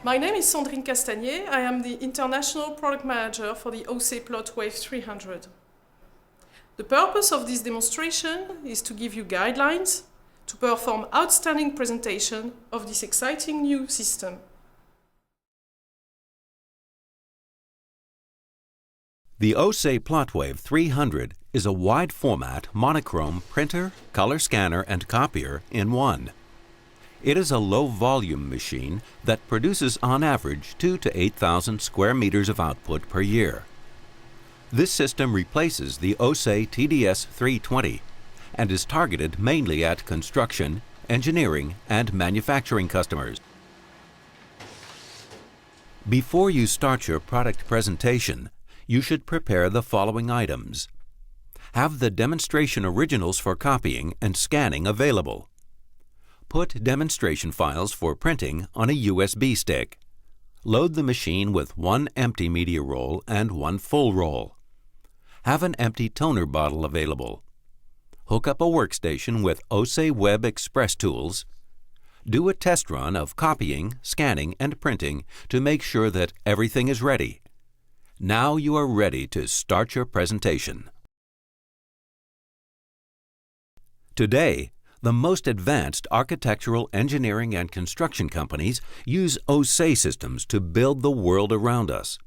My name is Sandrine Castagnier. I am the International Product Manager for the OC Plotwave 300. The purpose of this demonstration is to give you guidelines to perform outstanding presentation of this exciting new system. The OC Plotwave 300 is a wide-format monochrome printer, color scanner, and copier in one. It is a low-volume machine that produces on average 2,000 to 8,000 square meters of output per year. This system replaces the OC TDS 320 and is targeted mainly at construction, engineering, and manufacturing customers. Before you start your product presentation, you should prepare the following items. Have the demonstration originals for copying and scanning available. Put demonstration files for printing on a USB stick. Load the machine with one empty media roll and one full roll. Have an empty toner bottle available. Hook up a workstation with OC Web Express tools. Do a test run of copying, scanning, and printing to make sure that everything is ready. Now you are ready to start your presentation. Today, the most advanced architectural, engineering, and construction companies use OC systems to build the world around us.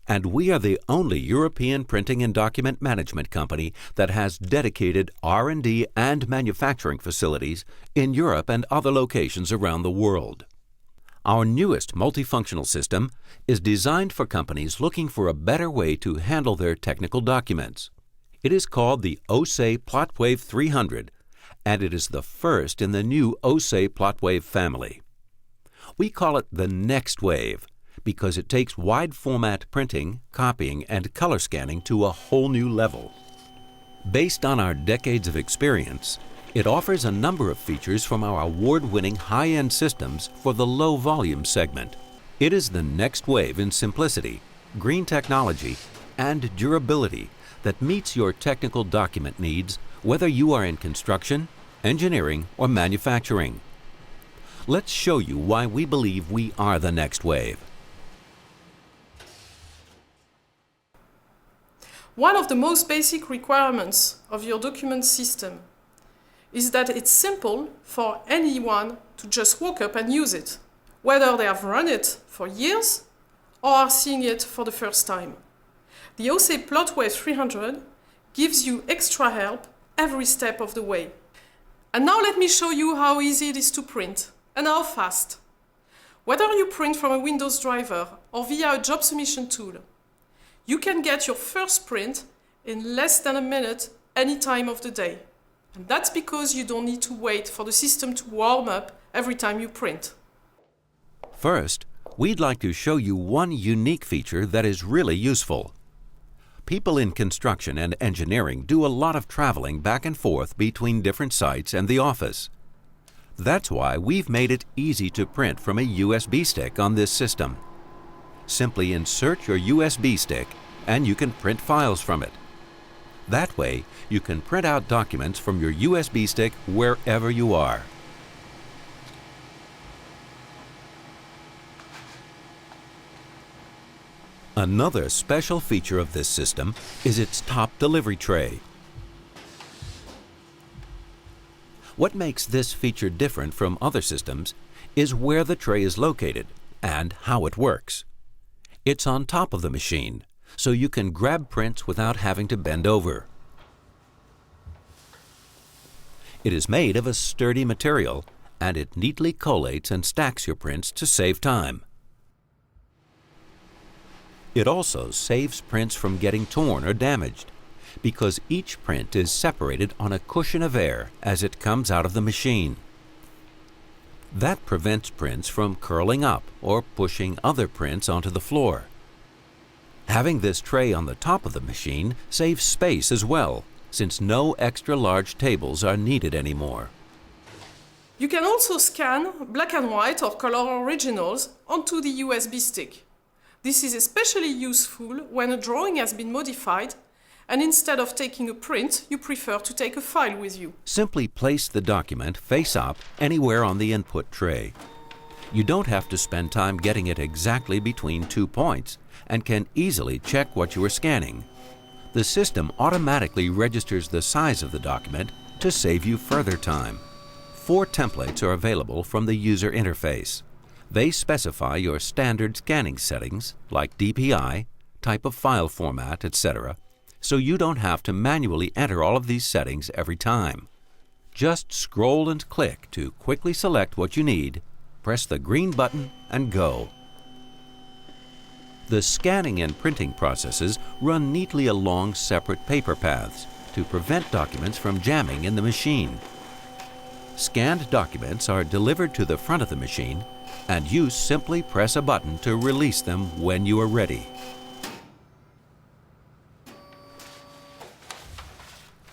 And we are the only European printing and document management company that has dedicated R&D and manufacturing facilities in Europe and other locations around the world. Our newest multifunctional system is designed for companies looking for a better way to handle their technical documents. It is called the OC Plotwave 300, and it is the first in the new OC Plotwave family. We call it the next wave because it takes wide-format printing, copying, and color scanning to a whole new level. Based on our decades of experience, it offers a number of features from our award-winning high-end systems for the low-volume segment. It is the next wave in simplicity, green technology, and durability that meets your technical document needs whether you are in construction, engineering, or manufacturing. Let's show you why we believe we are the next wave. One of the most basic requirements of your document system is that it's simple for anyone to just walk up and use it, whether they have run it for years or are seeing it for the first time. The OC Plotwave 300 gives you extra help every step of the way. And now let me show you how easy it is to print and how fast. Whether you print from a Windows driver or via a job submission tool, you can get your first print in less than a minute any time of the day. And that's because you don't need to wait for the system to warm up every time you print. First, we'd like to show you one unique feature that is really useful. People in construction and engineering do a lot of traveling back and forth between different sites and the office. That's why we've made it easy to print from a USB stick on this system. Simply insert your USB stick and you can print files from it. That way, you can print out documents from your USB stick wherever you are. Another special feature of this system is its top delivery tray. What makes this feature different from other systems is where the tray is located and how it works. It's on top of the machine, so you can grab prints without having to bend over. It is made of a sturdy material, and it neatly collates and stacks your prints to save time. It also saves prints from getting torn or damaged, because each print is separated on a cushion of air as it comes out of the machine. That prevents prints from curling up or pushing other prints onto the floor. Having this tray on the top of the machine saves space as well, since no extra large tables are needed anymore. You can also scan black and white or color originals onto the USB stick. This is especially useful when a drawing has been modified and instead of taking a print, you prefer to take a file with you. Simply place the document face up anywhere on the input tray. You don't have to spend time getting it exactly between 2 points and can easily check what you are scanning. The system automatically registers the size of the document to save you further time. 4 templates are available from the user interface. They specify your standard scanning settings like DPI, type of file format, etc., so you don't have to manually enter all of these settings every time. Just scroll and click to quickly select what you need, press the green button, and go. The scanning and printing processes run neatly along separate paper paths to prevent documents from jamming in the machine. Scanned documents are delivered to the front of the machine, and you simply press a button to release them when you are ready.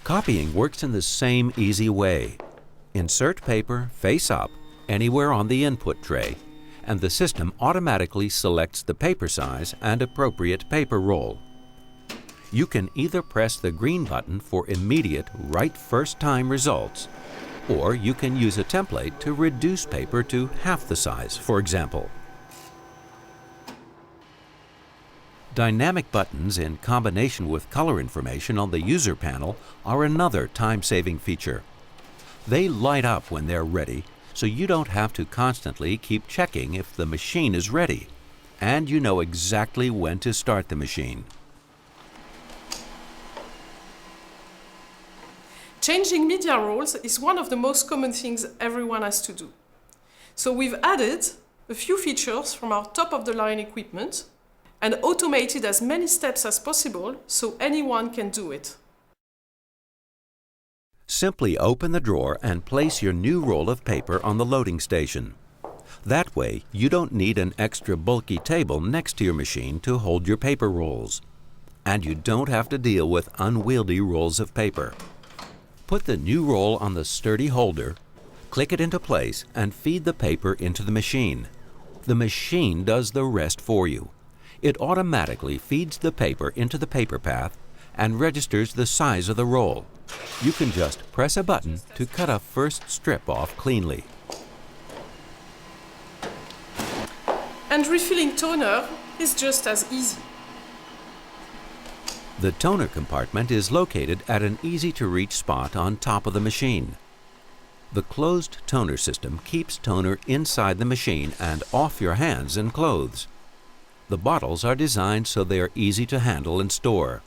Copying works in the same easy way. Insert paper face up anywhere on the input tray, and the system automatically selects the paper size and appropriate paper roll. You can either press the green button for immediate right first time results, or you can use a template to reduce paper to half the size, for example. Dynamic buttons in combination with color information on the user panel are another time-saving feature. They light up when they're ready, so you don't have to constantly keep checking if the machine is ready, and you know exactly when to start the machine. Changing media roles is one of the most common things everyone has to do. So we've added a few features from our top-of-the-line equipment and automated as many steps as possible so anyone can do it. Simply open the drawer and place your new roll of paper on the loading station. That way, you don't need an extra bulky table next to your machine to hold your paper rolls. And you don't have to deal with unwieldy rolls of paper. Put the new roll on the sturdy holder, click it into place, and feed the paper into the machine. The machine does the rest for you. It automatically feeds the paper into the paper path and registers the size of the roll. You can just press a button to cut a first strip off cleanly. And refilling toner is just as easy. The toner compartment is located at an easy-to-reach spot on top of the machine. The closed toner system keeps toner inside the machine and off your hands and clothes. The bottles are designed so they are easy to handle and store.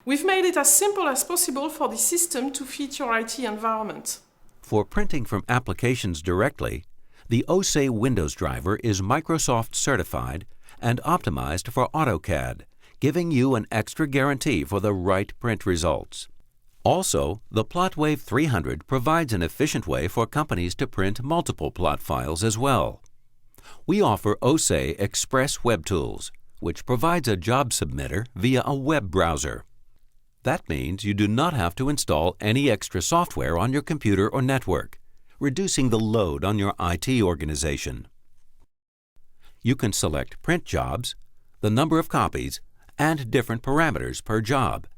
We've made it as simple as possible for the system to fit your IT environment. For printing from applications directly, the OSE Windows driver is Microsoft certified and optimized for AutoCAD, giving you an extra guarantee for the right print results. Also, the Plotwave 300 provides an efficient way for companies to print multiple plot files as well. We offer OSE Express Web Tools, which provides a job submitter via a web browser. That means you do not have to install any extra software on your computer or network, reducing the load on your IT organization. You can select print jobs, the number of copies, and different parameters per job,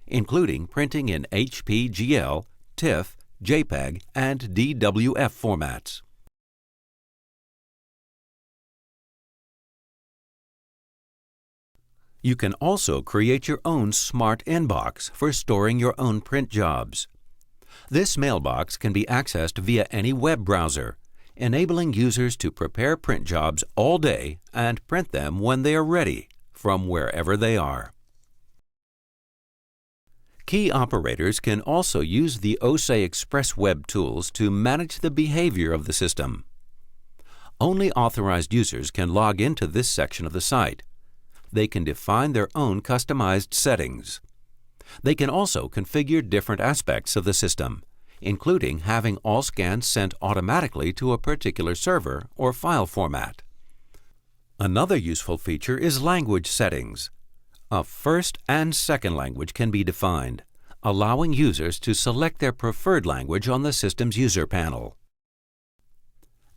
including printing in HPGL, TIFF, JPEG, and DWF formats. You can also create your own smart inbox for storing your own print jobs. This mailbox can be accessed via any web browser, enabling users to prepare print jobs all day and print them when they are ready, from wherever they are. Key operators can also use the OSE Express Web Tools to manage the behavior of the system. Only authorized users can log into this section of the site. They can define their own customized settings. They can also configure different aspects of the system, including having all scans sent automatically to a particular server or file format. Another useful feature is language settings. A first and second language can be defined, allowing users to select their preferred language on the system's user panel.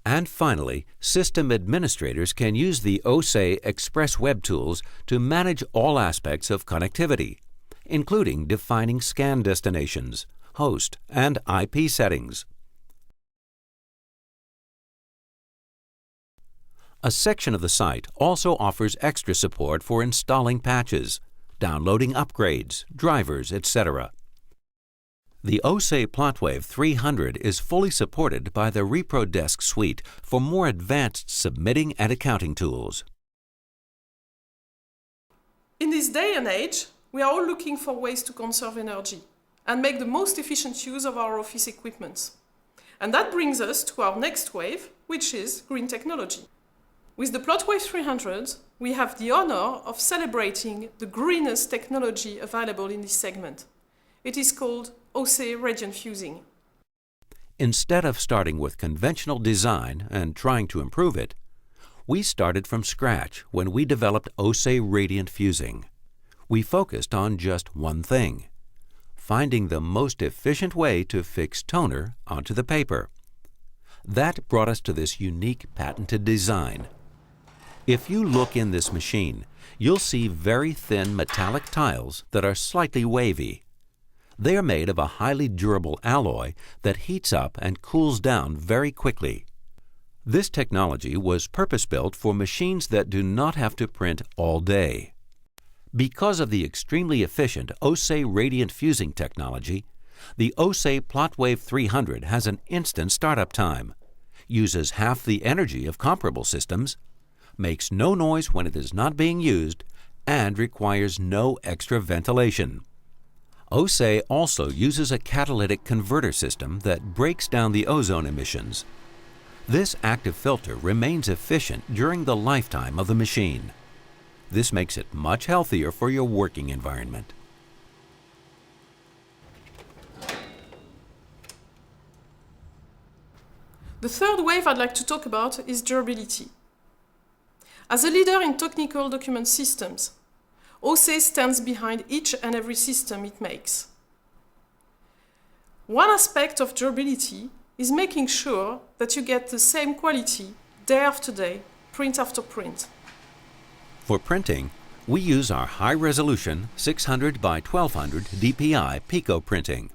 And finally, system administrators can use the OSE Express Web Tools to manage all aspects of connectivity, including defining scan destinations, host, and IP settings. A section of the site also offers extra support for installing patches, downloading upgrades, drivers, etc. The OSE Plotwave 300 is fully supported by the ReproDesk suite for more advanced submitting and accounting tools. In this day and age, we are all looking for ways to conserve energy and make the most efficient use of our office equipment. And that brings us to our next wave, which is green technology. With the Plotwave 300, we have the honor of celebrating the greenest technology available in this segment. It is called OSE radiant fusing. Instead of starting with conventional design and trying to improve it, we started from scratch when we developed OSE radiant fusing. We focused on just one thing: finding the most efficient way to fix toner onto the paper. That brought us to this unique patented design. If you look in this machine, you'll see very thin metallic tiles that are slightly wavy. They are made of a highly durable alloy that heats up and cools down very quickly. This technology was purpose-built for machines that do not have to print all day. Because of the extremely efficient OSE radiant fusing technology, the OSE Plotwave 300 has an instant startup time, uses half the energy of comparable systems, makes no noise when it is not being used, and requires no extra ventilation. OSE also uses a catalytic converter system that breaks down the ozone emissions. This active filter remains efficient during the lifetime of the machine. This makes it much healthier for your working environment. The third wave I'd like to talk about is durability. As a leader in technical document systems, OSE stands behind each and every system it makes. One aspect of durability is making sure that you get the same quality day after day, print after print. For printing, we use our high-resolution 600 by 1200 DPI Pico printing.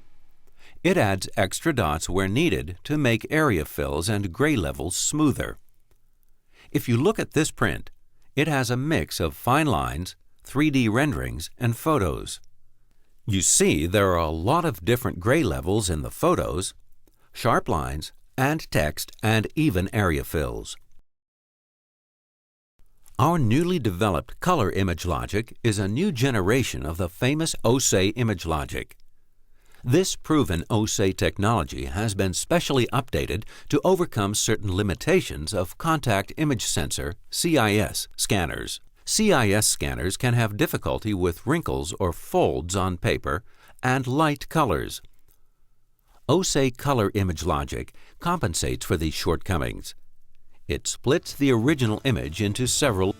It adds extra dots where needed to make area fills and gray levels smoother. If you look at this print, it has a mix of fine lines, 3D renderings, and photos. You see there are a lot of different gray levels in the photos, sharp lines, and text, and even area fills. Our newly developed color image logic is a new generation of the famous OSE image logic. This proven OSE technology has been specially updated to overcome certain limitations of contact image sensor (CIS) scanners. CIS scanners can have difficulty with wrinkles or folds on paper and light colors. OSE color image logic compensates for these shortcomings. It splits the original image into several